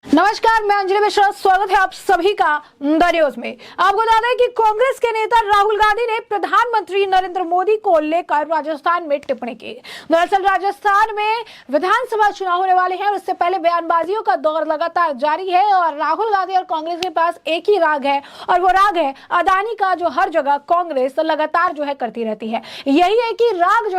नमस्कार, मैं अंजलि मिश्रा। स्वागत है आप सभी का द न्यूज में। आपको बता दें कि कांग्रेस के नेता राहुल गांधी ने प्रधानमंत्री नरेंद्र मोदी को लेकर राजस्थान में टिप्पणी की। दरअसल राजस्थान में विधानसभा चुनाव होने वाले हैं और उससे पहले बयानबाजियों का दौर लगातार जारी है और राहुल गांधी और कांग्रेस के पास एक ही राग है और वो राग है अदानी का, जो हर जगह कांग्रेस लगातार करती रहती है। यही है कि राग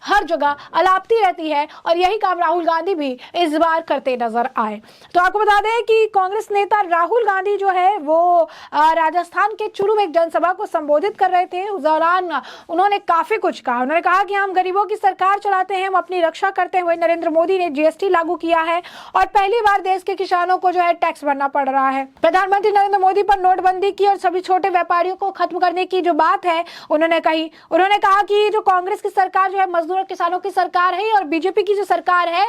हर जगह अलापती रहती है और यही काम राहुल गांधी भी इस बार करते नजर आए। तो आपको बता दें कि कांग्रेस नेता राहुल गांधी वो राजस्थान के चुरू में एक जनसभा को संबोधित कर रहे थे। उस दौरान उन्होंने काफी कुछ कहा। उन्होंने कहा कि हम गरीबों की सरकार चलाते हैं, हम अपनी रक्षा करते हैं। वही नरेंद्र मोदी ने जीएसटी लागू किया है और पहली बार देश के किसानों को टैक्स भरना पड़ रहा है। प्रधानमंत्री नरेंद्र मोदी पर नोटबंदी की और सभी छोटे व्यापारियों को खत्म करने की जो बात है उन्होंने कही। उन्होंने कहा कि जो कांग्रेस की सरकार मजदूर और किसानों की सरकार है और बीजेपी की जो सरकार है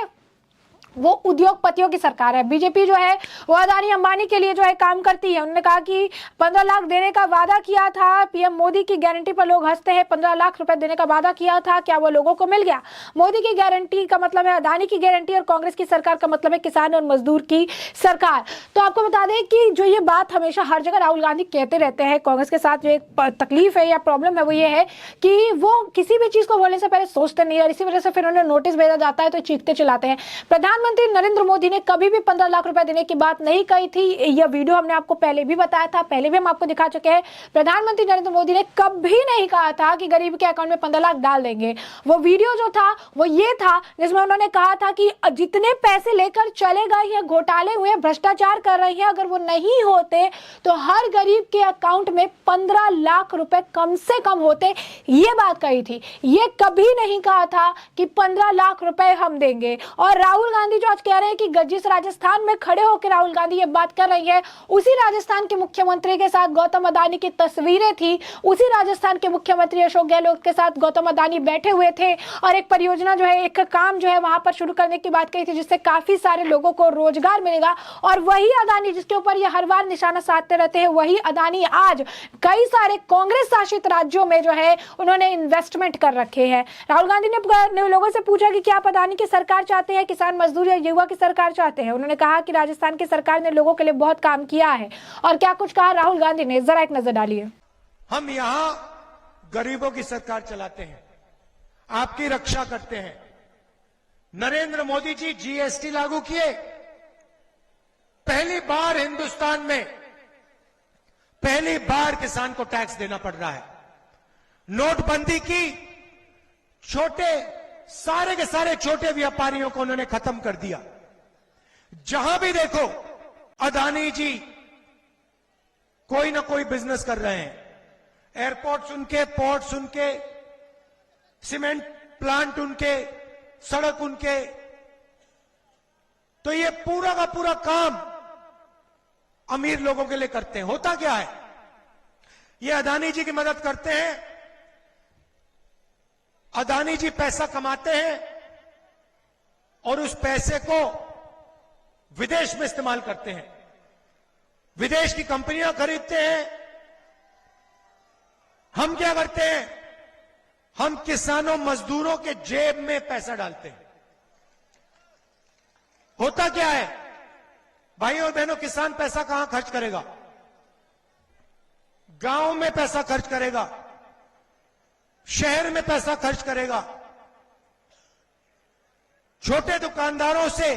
वो उद्योगपतियों की सरकार है। बीजेपी वो अदानी अंबानी के लिए काम करती है। उन्होंने कहा कि 15 लाख देने का वादा किया था। पीएम मोदी की गारंटी पर लोग हंसते हैं। 15 लाख रुपए देने का वादा किया था, क्या वो लोगों को मिल गया? मोदी की गारंटी का मतलब है अदानी की गारंटी और कांग्रेस की सरकार का मतलब है किसान और मजदूर की सरकार। तो आपको बता दें कि जो ये बात हमेशा हर जगह राहुल गांधी कहते रहते हैं। कांग्रेस के साथ जो एक तकलीफ है या प्रॉब्लम है वो ये है कि वो किसी भी चीज को बोलने से पहले सोचते नहीं और इसी वजह से फिर उन्हें नोटिस भेजा जाता है तो चीखते चिल्लाते हैं। प्रधानमंत्री नरेंद्र मोदी ने कभी भी 15 लाख रुपए देने की बात नहीं कही थी। यह वीडियो हमने आपको पहले भी बताया था, पहले भी हम आपको दिखा चुके हैं। प्रधानमंत्री नरेंद्र मोदी ने कभी नहीं कहा था कि गरीब के अकाउंट में 15 लाख डाल देंगे। वो वीडियो जो था वो ये था जिसमें उन्होंने कहा था कि जितने पैसे लेकर चले गए हैं, घोटाले हुए, भ्रष्टाचार कर रहे हैं, अगर वो नहीं होते तो हर गरीब के अकाउंट में 15 लाख रुपए कम से कम होते। ये बात कही थी। ये कभी नहीं कहा था कि 15 लाख रुपए हम देंगे। और राहुल गांधी जो आज कह रहे हैं कि जिस राजस्थान में खड़े होकर राहुल गांधी ये बात कर रही है, उसी राजस्थान के मुख्यमंत्री के साथ गौतम अदानी की तस्वीरें थी। उसी राजस्थान के मुख्यमंत्री अशोक गहलोत के साथ गौतम अदानी बैठे हुए थे और एक परियोजना एक काम वहां पर शुरू करने की बात कही थी जिससे काफी सारे लोगों को रोजगार मिलेगा। और वही अदानी जिसके ऊपर ये हर बार निशाना साधते रहते हैं, वही अदानी आज कई सारे कांग्रेस शासित राज्यों में उन्होंने इन्वेस्टमेंट कर रखे हैं। राहुल गांधी ने लोगों से पूछा कि क्या आप अदानी की सरकार चाहते हैं, किसान मजदूर या युवा की सरकार चाहते हैं? उन्होंने कहा कि राजस्थान की सरकार ने लोगों के लिए बहुत काम किया है। और क्या कुछ कहा राहुल गांधी ने, जरा एक नजर डालिए। हम यहां गरीबों की सरकार चलाते हैं, आपकी रक्षा करते हैं। नरेंद्र मोदी जी जीएसटी लागू किए। पहली बार हिंदुस्तान में पहली बार किसान को टैक्स देना पड़ रहा है। नोटबंदी की, सारे के सारे छोटे व्यापारियों को उन्होंने खत्म कर दिया। जहां भी देखो अदानी जी कोई ना कोई बिजनेस कर रहे हैं। एयरपोर्ट्स उनके, पोर्ट्स उनके, सीमेंट प्लांट उनके, सड़क उनके। तो ये पूरा का पूरा काम अमीर लोगों के लिए करते हैं। होता क्या है, ये अदानी जी की मदद करते हैं। अदानी जी पैसा कमाते हैं और उस पैसे को विदेश में इस्तेमाल करते हैं। विदेश की कंपनियां खरीदते हैं। हम क्या करते हैं, हम किसानों मजदूरों के जेब में पैसा डालते हैं। होता क्या है भाइयों और बहनों, किसान पैसा कहां खर्च करेगा? गांव में पैसा खर्च करेगा, शहर में पैसा खर्च करेगा, छोटे दुकानदारों से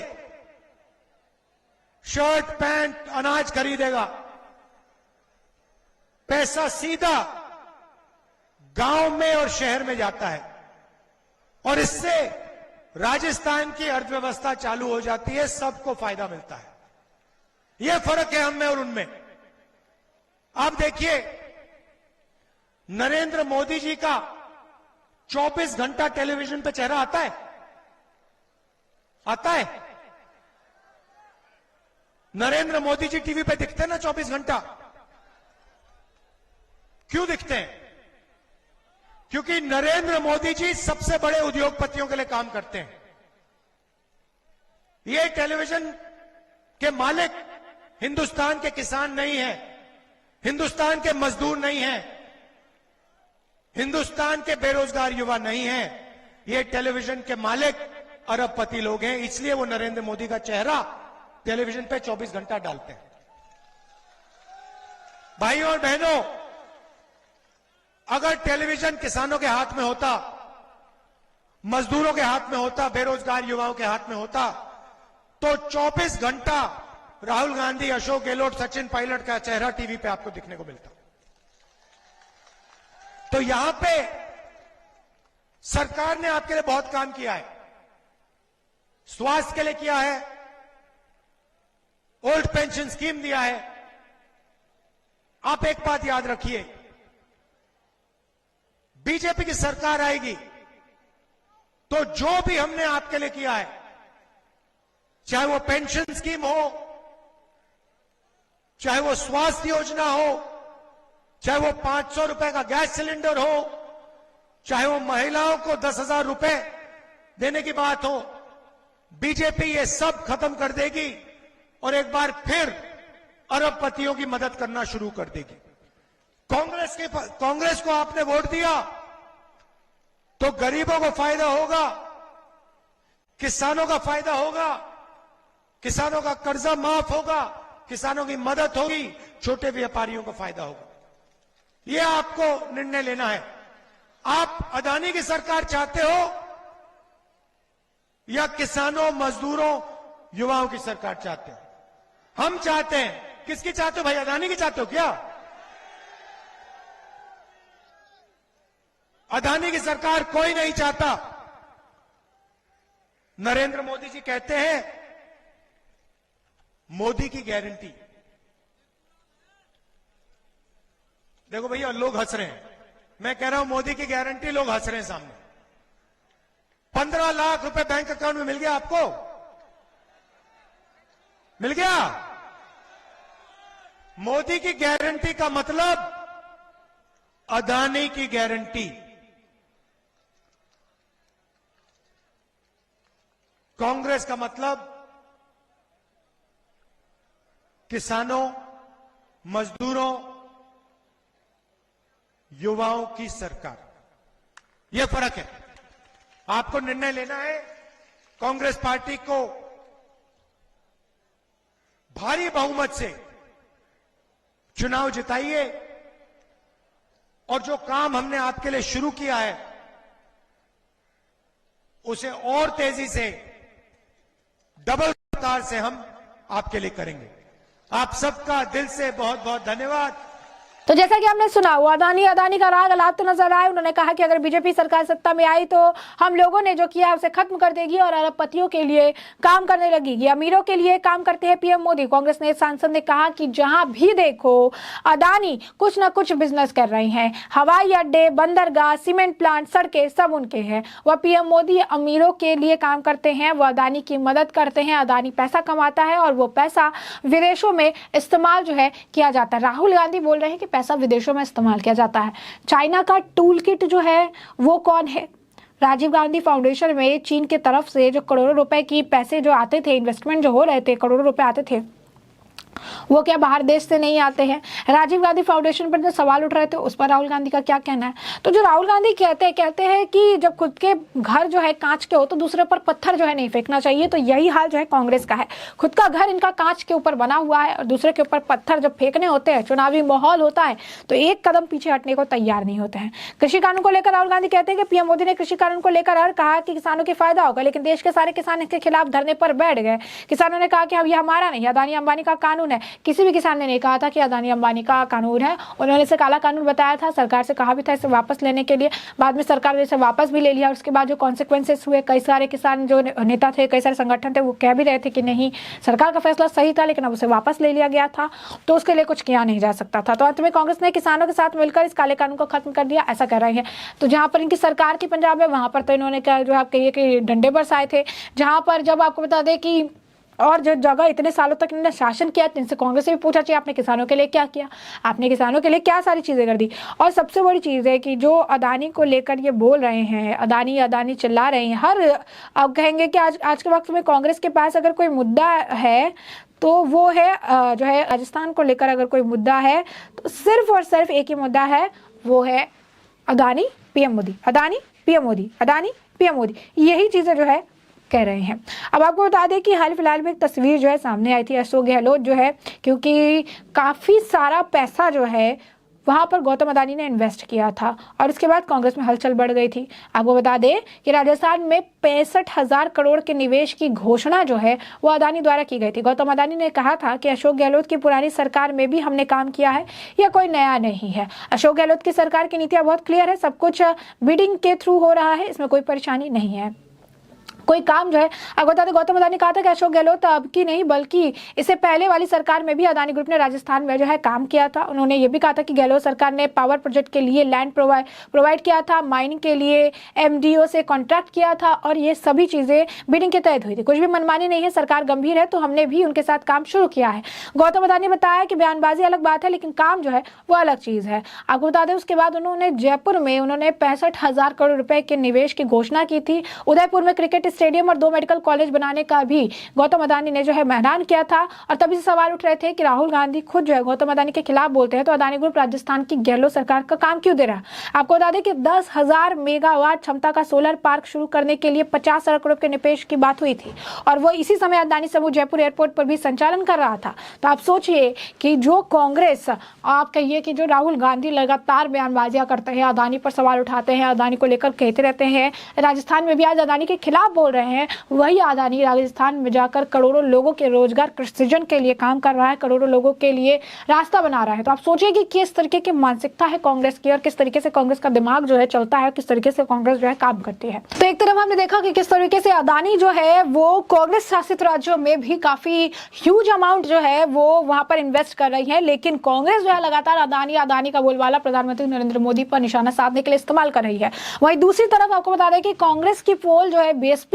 शर्ट, पैंट, अनाज खरीदेगा। पैसा सीधा गांव में और शहर में जाता है और इससे राजस्थान की अर्थव्यवस्था चालू हो जाती है, सबको फायदा मिलता है। यह फर्क है हम में और उनमें। आप देखिए, नरेंद्र मोदी जी का 24 घंटा टेलीविजन पे चेहरा आता है? आता है? नरेंद्र मोदी जी टीवी पे दिखते हैं ना 24 घंटा? क्यों दिखते हैं? क्योंकि नरेंद्र मोदी जी सबसे बड़े उद्योगपतियों के लिए काम करते हैं। ये टेलीविजन के मालिक हिंदुस्तान के किसान नहीं है, हिंदुस्तान के मजदूर नहीं है, हिंदुस्तान के बेरोजगार युवा नहीं है। ये टेलीविजन के मालिक अरबपति लोग हैं। इसलिए वो नरेंद्र मोदी का चेहरा टेलीविजन पे 24 घंटा डालते हैं। भाइयों और बहनों, अगर टेलीविजन किसानों के हाथ में होता, मजदूरों के हाथ में होता, बेरोजगार युवाओं के हाथ में होता, तो 24 घंटा राहुल गांधी, अशोक गहलोत, सचिन पायलट का चेहरा टीवी पे आपको दिखने को मिलता। तो यहां पे सरकार ने आपके लिए बहुत काम किया है। स्वास्थ्य के लिए किया है, ओल्ड पेंशन स्कीम दिया है। आप एक बात याद रखिए, बीजेपी की सरकार आएगी तो जो भी हमने आपके लिए किया है, चाहे वो पेंशन स्कीम हो, चाहे वो स्वास्थ्य योजना हो, चाहे वो 500 रुपए का गैस सिलेंडर हो, चाहे वो महिलाओं को 10,000 रुपए देने की बात हो, बीजेपी ये सब खत्म कर देगी और एक बार फिर अरबपतियों की मदद करना शुरू कर देगी। कांग्रेस को आपने वोट दिया तो गरीबों को फायदा होगा, किसानों का फायदा होगा, किसानों का कर्जा माफ होगा, किसानों की मदद होगी, छोटे व्यापारियों को फायदा होगा। यह आपको निर्णय लेना है। आप अदानी की सरकार चाहते हो या किसानों, मजदूरों, युवाओं की सरकार चाहते हो? हम चाहते हैं। किसकी चाहते हो भाई? अदानी की चाहते हो क्या? अदानी की सरकार कोई नहीं चाहता। नरेंद्र मोदी जी कहते हैं मोदी की गारंटी। देखो भैया, लोग हंस रहे हैं, मैं कह रहा हूं मोदी की गारंटी, लोग हंस रहे हैं सामने। 15 लाख रुपए बैंक अकाउंट में मिल गया आपको? मिल गया? मोदी की गारंटी का मतलब अदानी की गारंटी। कांग्रेस का मतलब किसानों, मजदूरों, युवाओं की सरकार। यह फर्क है। आपको निर्णय लेना है। कांग्रेस पार्टी को भारी बहुमत से चुनाव जिताइए और जो काम हमने आपके लिए शुरू किया है उसे और तेजी से, डबल रफ्तार से हम आपके लिए करेंगे। आप सबका दिल से बहुत बहुत धन्यवाद। तो जैसा कि हमने सुना, वो अदानी का राग अलापते नजर आए। उन्होंने कहा कि अगर बीजेपी सरकार सत्ता में आई तो हम लोगों ने जो किया उसे खत्म कर देगी और अरबपतियों के लिए काम करने लगेगी, अमीरों के लिए काम करते हैं पीएम मोदी। कांग्रेस ने सांसद ने कहा कि जहां भी देखो अदानी कुछ ना कुछ बिजनेस कर रहे हैं। हवाई अड्डे, बंदरगाह, सीमेंट प्लांट, सड़कें सब उनके हैं। वह पीएम मोदी अमीरों के लिए काम करते हैं, वह अदानी की मदद करते हैं। अदानी पैसा कमाता है और वो पैसा विदेशों में इस्तेमाल जो है किया जाता है। राहुल गांधी बोल रहे हैं कि पैसा विदेशों में इस्तेमाल किया जाता है। चाइना का टूल किट जो है वो कौन है? राजीव गांधी फाउंडेशन में चीन की तरफ से जो करोड़ों रुपए की पैसे जो आते थे, इन्वेस्टमेंट जो हो रहे थे, करोड़ों रुपए आते थे, वो क्या बाहर देश से नहीं आते हैं? राजीव गांधी फाउंडेशन पर जो सवाल उठ रहे थे उस पर राहुल गांधी का क्या कहना है? तो जो राहुल गांधी कहते हैं कि जब खुद के घर जो है कांच के हो तो दूसरे पर पत्थर जो है नहीं फेंकना चाहिए। तो यही हाल जो है कांग्रेस का है। खुद का घर इनका कांच के ऊपर बना हुआ है और दूसरे के ऊपर पत्थर जब फेंकने होते हैं, चुनावी माहौल होता है तो एक कदम पीछे हटने को तैयार नहीं होते हैं। कृषि कानून को लेकर राहुल गांधी कहते हैं कि पीएम मोदी ने कृषि कानून को लेकर कहा कि किसानों के फायदा होगा, लेकिन देश के सारे किसान इसके खिलाफ धरने पर बैठ गए। किसानों ने कहा कि अब ये हमारा नहीं, अदानी अंबानी का कानून है। किसी भी किसान ने नहीं कहा था कि अदानी अंबानी का कानून है। उन्होंने इसे काला कानून बताया था। सरकार से कहा भी था इसे वापस लेने के लिए। बाद में सरकार ने इसे वापस भी ले लिया। उसके बाद जो कॉन्सिक्वेंसेस हुए, कई सारे किसान जो नेता थे, कई सारे संगठन थे, वो कह भी रहे थे कि नहीं, सरकार का फैसला सही था, लेकिन अब उसे वापस ले लिया गया था, तो उसके लिए कुछ किया नहीं जा सकता था। तो अंत में कांग्रेस ने किसानों के साथ मिलकर इस काले कानून को खत्म कर दिया, ऐसा कर रहे हैं। तो जहां पर इनकी सरकार की पंजाब है, वहां पर तो इन्होंने क्या जो आप कहिए कि डंडे बरसाए थे। जहां पर जब आपको बता दें कि और जो जगह इतने सालों तक इन्होंने शासन किया, इनसे कांग्रेस से भी पूछा चाहिए आपने किसानों के लिए क्या किया, आपने किसानों के लिए क्या सारी चीजें कर दी। और सबसे बड़ी चीज है कि जो अदानी को लेकर ये बोल रहे हैं, अदानी चिल्ला रहे हैं, हर अब कहेंगे कि आज के वक्त में कांग्रेस के पास अगर कोई मुद्दा है तो वो है जो है राजस्थान को लेकर अगर कोई मुद्दा है तो सिर्फ और सिर्फ एक ही मुद्दा है, वो है Adani PM Modi, Adani PM Modi, Adani PM Modi. यही चीजें जो है कह रहे हैं। अब आपको बता दें कि हाल फिलहाल में एक तस्वीर जो है सामने आई थी, अशोक गहलोत जो है, क्योंकि काफ़ी सारा पैसा जो है वहाँ पर गौतम अदानी ने इन्वेस्ट किया था और उसके बाद कांग्रेस में हलचल बढ़ गई थी। आपको बता दें कि राजस्थान में 65,000 करोड़ के निवेश की घोषणा जो है वो अदानी द्वारा की गई थी। गौतम अदानी ने कहा था कि अशोक गहलोत की पुरानी सरकार में भी हमने काम किया है, यह कोई नया नहीं है। अशोक गहलोत की सरकार की नीतियां बहुत क्लियर है, सब कुछ बिडिंग के थ्रू हो रहा है, इसमें कोई परेशानी नहीं है, कोई काम जो है। आपको बता दें गौतम अदानी ने कहा था कि अशोक गहलोत अब की नहीं बल्कि इससे पहले वाली सरकार में भी अदानी ग्रुप ने राजस्थान में जो है काम किया था। उन्होंने ये भी कहा था कि गहलोत सरकार ने पावर प्रोजेक्ट के लिए लैंड प्रोवाइड किया था, माइनिंग के लिए एमडीओ से कॉन्ट्रैक्ट किया था और ये सभी चीजें बिडिंग के तहत हुई थी। कुछ भी मनमानी नहीं है, सरकार गंभीर है तो हमने भी उनके साथ काम शुरू किया है। गौतम अदानी ने बताया कि बयानबाजी अलग बात है लेकिन काम जो है वो अलग चीज है। आपको बता दें उसके बाद उन्होंने जयपुर में 65,000 करोड़ रुपए के निवेश की घोषणा की थी। उदयपुर में क्रिकेट स्टेडियम और 2 मेडिकल कॉलेज बनाने का भी गौतम अदानी ने जो है ऐलान किया था और तभी से सवाल उठ रहे थे कि राहुल गांधी खुद जो है गौतम अदानी के खिलाफ बोलते हैं तो अदानी ग्रुप राजस्थान की गहलोत सरकार का काम क्यों दे रहा है। आपको बता दें कि 10,000 मेगावाट क्षमता का सोलर पार्क शुरू करने के लिए 50 अरब करोड़ के निवेश की बात हुई थी और वो इसी समय अदानी समूह जयपुर एयरपोर्ट पर भी संचालन कर रहा था। तो आप सोचिए कि जो कांग्रेस, आप कहिए कि जो राहुल गांधी लगातार बयानबाजियां करते हैं, अदानी पर सवाल उठाते हैं, अदानी को लेकर कहते रहते हैं, राजस्थान में भी आज अदानी के खिलाफ बोल रहे हैं, वही अदानी राजस्थान में जाकर करोड़ों लोगों के रोजगार सृजन के लिए काम कर रहा है, करोड़ों लोगों के लिए रास्ता बना रहा है। तो आप सोचिए कि किस तरीके की मानसिकता है कांग्रेस की और किस तरीके से कांग्रेस का दिमाग जो है चलता है, किस तरीके से कांग्रेस जो है काम करती है। तो एक तरफ हमने देखा कि किस तरीके से अदानी जो है वो कांग्रेस शासित राज्यों में भी काफी ह्यूज अमाउंट जो है वो वहां पर इन्वेस्ट कर रही है, लेकिन कांग्रेस जो है लगातार अदानी का बोलबाला प्रधानमंत्री नरेंद्र मोदी पर निशाना साधने के लिए इस्तेमाल कर रही है। वहीं दूसरी तरफ आपको बता दें कि कांग्रेस की पोल जो है बीएसपी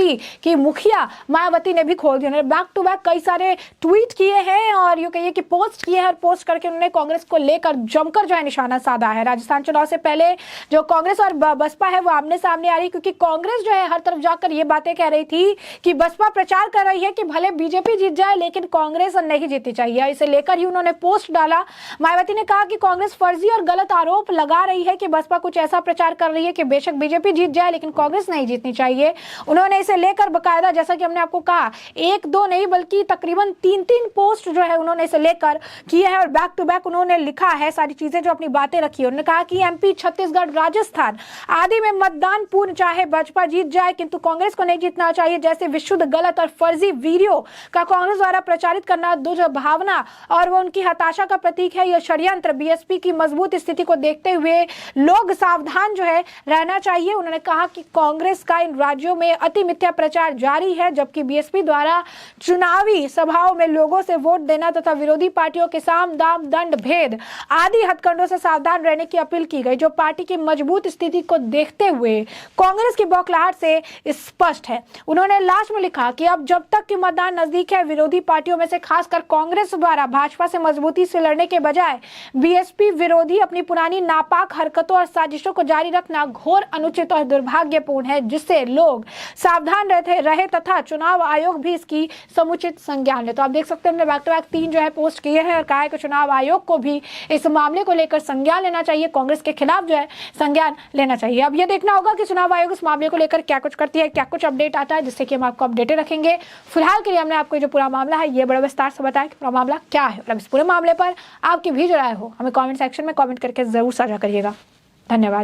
की मुखिया मायावती ने भी खोल दी। उन्होंने बैक टू बैक कई सारे ट्वीट किए हैं और यूं कहिए कि पोस्ट किए हैं और पोस्ट करके उन्होंने कांग्रेस को लेकर जमकर जो है निशाना साधा है। राजस्थान चुनाव से पहले जो कांग्रेस और बसपा है वो आमने सामने आ रही, क्योंकि कांग्रेस जो है हर तरफ जाकर ये बातें कह रही थी कि बसपा प्रचार कर रही है कि भले बीजेपी जीत जाए लेकिन कांग्रेस नहीं जीतनी चाहिए। इसे लेकर ही उन्होंने पोस्ट डाला। मायावती ने कहा कि कांग्रेस फर्जी और गलत आरोप लगा रही है कि बसपा कुछ ऐसा प्रचार कर रही है कि बेशक बीजेपी जीत जाए लेकिन कांग्रेस नहीं जीतनी चाहिए। उन्होंने इसे लेकर बकायदा, जैसा कि हमने आपको कहा, 1-2 नहीं बल्कि तकरीबन 3-3 पोस्ट जो है उन्होंने इसे लेकर किए हैं और बैक टू बैक उन्होंने लिखा है सारी चीजें, जो अपनी बातें रखी है। उन्होंने कहा कि एमपी, छत्तीसगढ़, राजस्थान आदि में मतदान पूर्ण चाहे भाजपा जीत जाए किंतु कांग्रेस को नहीं जीतना चाहिए। जैसे विशुद्ध गलत और फर्जी वीडियो का कांग्रेस द्वारा प्रचारित करना दुर्भावना और वो उनकी हताशा का प्रतीक है। यह षड्यंत्र बीएसपी की मजबूत स्थिति को देखते हुए लोग सावधान जो है रहना चाहिए। उन्होंने कहा कि कांग्रेस का इन राज्यों में अति मिथ्या प्रचार जारी है, जबकि बीएसपी द्वारा चुनावी सभाओं में लोगों से वोट देना तथा विरोधी पार्टियों के साम दाम दंड भेद आदि हथकंडों से सावधान रहने की अपील की गई, जो पार्टी की मजबूत स्थिति को देखते हुए कांग्रेस की बौखलाहट से स्पष्ट है। उन्होंने लास्ट में लिखा कि अब जब तक कि मतदान नजदीक है, विरोधी पार्टियों में से खासकर कांग्रेस द्वारा भाजपा से मजबूती से लड़ने के बजाय बीएसपी विरोधी अपनी पुरानी नापाक हरकतों और साजिशों को जारी रखना घोर अनुचित और दुर्भाग्यपूर्ण है, जिससे लोग सावधान रहे तथा चुनाव आयोग भी इसकी समुचित संज्ञान ले। तो आप देख सकते हैं हमने बैक टू बैक 3 जो है पोस्ट किए हैं और कहा है कि चुनाव आयोग को भी इस मामले को लेकर संज्ञान लेना चाहिए, कांग्रेस के खिलाफ जो है संज्ञान लेना चाहिए। अब ये देखना होगा कि चुनाव आयोग इस मामले को लेकर क्या कुछ करती है, क्या कुछ अपडेट आता है, जिससे कि हम आपको अपडेटेड रखेंगे। फिलहाल के लिए हमने आपको जो पूरा मामला है ये बड़ा विस्तार से बताया कि पूरा मामला क्या है। मतलब इस पूरे मामले पर आपकी भी जो राय हो हमें कमेंट सेक्शन में कमेंट करके जरूर साझा करिएगा। धन्यवाद।